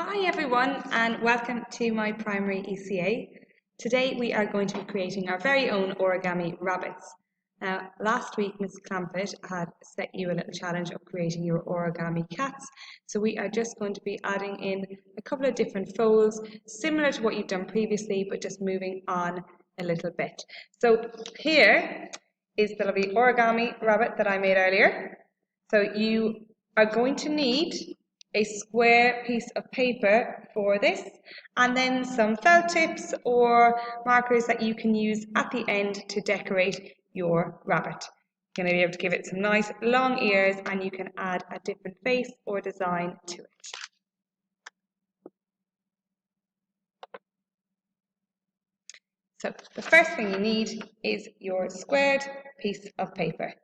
Hi everyone and welcome to my primary ECA. Today we are going to be creating our very own origami rabbits. Now last week Ms. Clampett had set you a little challenge of creating your origami cats, so we are just going to be adding in a couple of different folds similar to what you've done previously but just moving on a little bit. So here is the lovely origami rabbit that I made earlier. So you are going to need a square piece of paper for this, and then some felt tips or markers that you can use at the end to decorate your rabbit. You're going to be able to give it some nice long ears, and you can add a different face or design to it. So the first thing you need is your squared piece of paper.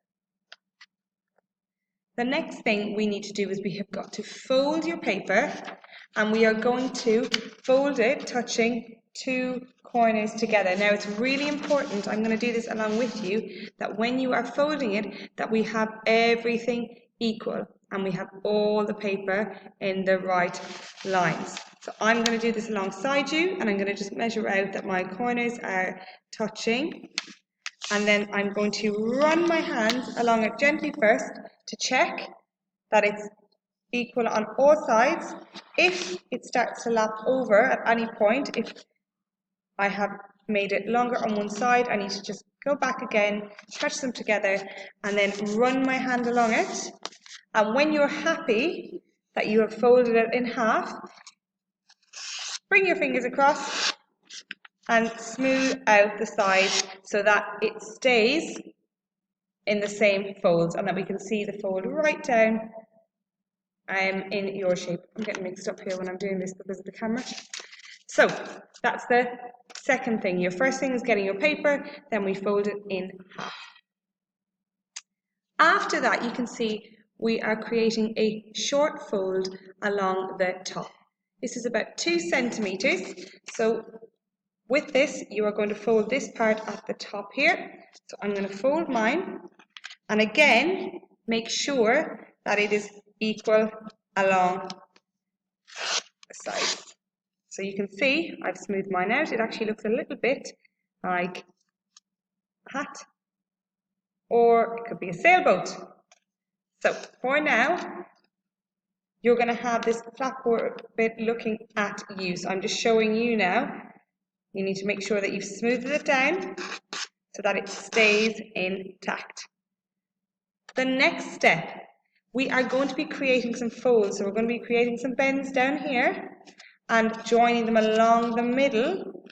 The next thing we need to do is we have got to fold your paper, and we are going to fold it touching two corners together. Now it's really important, I'm going to do this along with you, that when you are folding it, that we have everything equal and we have all the paper in the right lines. So I'm going to do this alongside you, and I'm going to just measure out that my corners are touching. And then I'm going to run my hands along it gently first to check that it's equal on all sides. If it starts to lap over at any point, if I have made it longer on one side, I need to just go back again, touch them together, and then run my hand along it. And when you're happy that you have folded it in half, bring your fingers across and smooth out the sides so that it stays in the same folds and that we can see the fold right down in your shape. I'm getting mixed up here when I'm doing this because of the camera. So that's the second thing. Your first thing is getting your paper, then we fold it in half. After that, you can see we are creating a short fold along the top. This is about 2 centimeters. So with this, you are going to fold this part at the top here. So I'm going to fold mine, and again, make sure that it is equal along the sides. So you can see I've smoothed mine out. It actually looks a little bit like a hat, or it could be a sailboat. So for now, you're going to have this flapboard bit looking at you. So I'm just showing you now. You need to make sure that you've smoothed it down so that it stays intact. The next step, we are going to be creating some folds. So we're going to be creating some bends down here and joining them along the middle,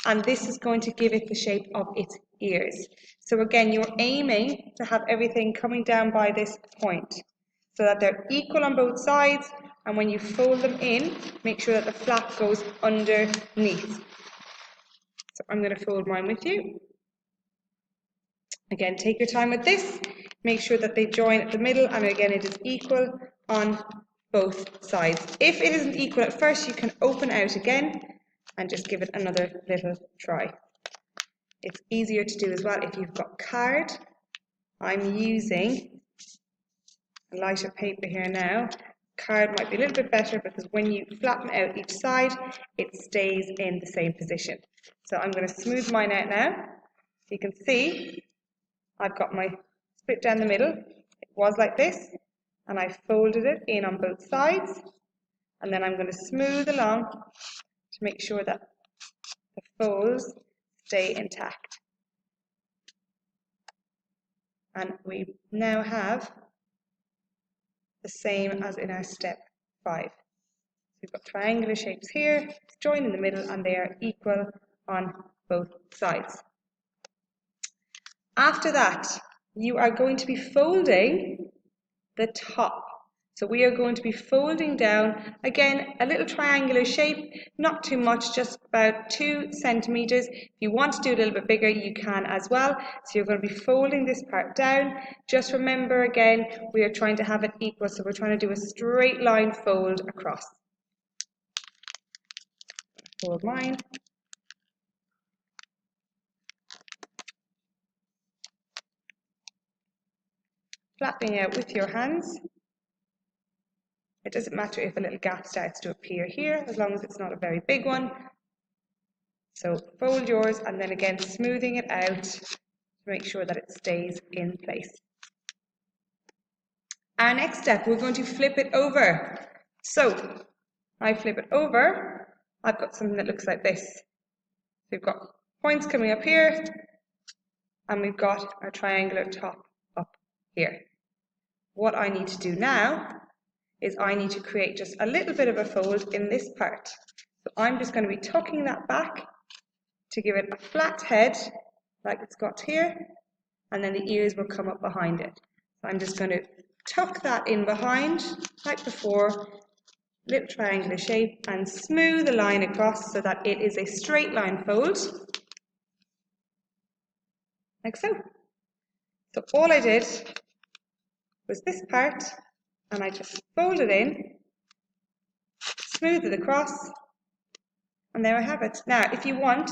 and this is going to give it the shape of its ears. So again, you're aiming to have everything coming down by this point so that they're equal on both sides, and when you fold them in, make sure that the flap goes underneath. So I'm going to fold mine with you. Again, take your time with this. Make sure that they join at the middle, and again, it is equal on both sides. If it isn't equal at first, you can open out again and just give it another little try. It's easier to do as well if you've got card. I'm using a lighter paper here now. Card might be a little bit better because when you flatten out each side, it stays in the same position. So I'm going to smooth mine out now. You can see I've got my split down the middle. It was like this, and I folded it in on both sides, and then I'm going to smooth along to make sure that the folds stay intact. And we now have the same as in our step 5. So we've got triangular shapes here, join in the middle, and they are equal on both sides. After that, you are going to be folding the top. So we are going to be folding down, again, a little triangular shape, not too much, just about 2 centimeters. If you want to do it a little bit bigger, you can as well. So you're going to be folding this part down. Just remember, again, we are trying to have it equal, so we're trying to do a straight line fold across. Fold mine. Flapping out with your hands. It doesn't matter if a little gap starts to appear here, as long as it's not a very big one. So fold yours and then again smoothing it out to make sure that it stays in place. Our next step, we're going to flip it over. So I flip it over, I've got something that looks like this. We've got points coming up here, and we've got our triangular top up here. What I need to do now is I need to create just a little bit of a fold in this part. So I'm just going to be tucking that back to give it a flat head, like it's got here, and then the ears will come up behind it. So I'm just going to tuck that in behind, like before, little triangular shape, and smooth the line across so that it is a straight line fold, like so. So all I did was this part, and I just folded in, smooth it across, and there I have it. Now, if you want,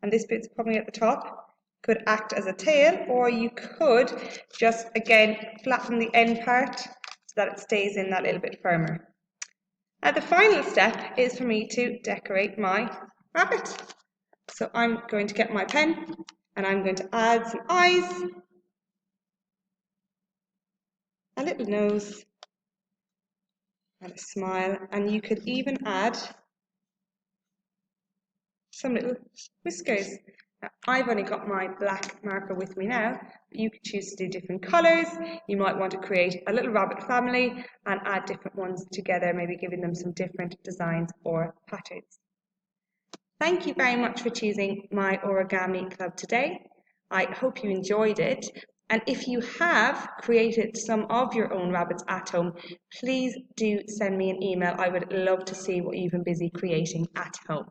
and this bit's probably at the top, could act as a tail, or you could just, again, flatten the end part so that it stays in that little bit firmer. Now, the final step is for me to decorate my rabbit. So I'm going to get my pen, and I'm going to add some eyes, a little nose, and a smile, and you could even add some little whiskers. Now, I've only got my black marker with me now, but you could choose to do different colours. You might want to create a little rabbit family and add different ones together, maybe giving them some different designs or patterns. Thank you very much for choosing my origami club today. I hope you enjoyed it. And if you have created some of your own rabbits at home, please do send me an email. I would love to see what you've been busy creating at home.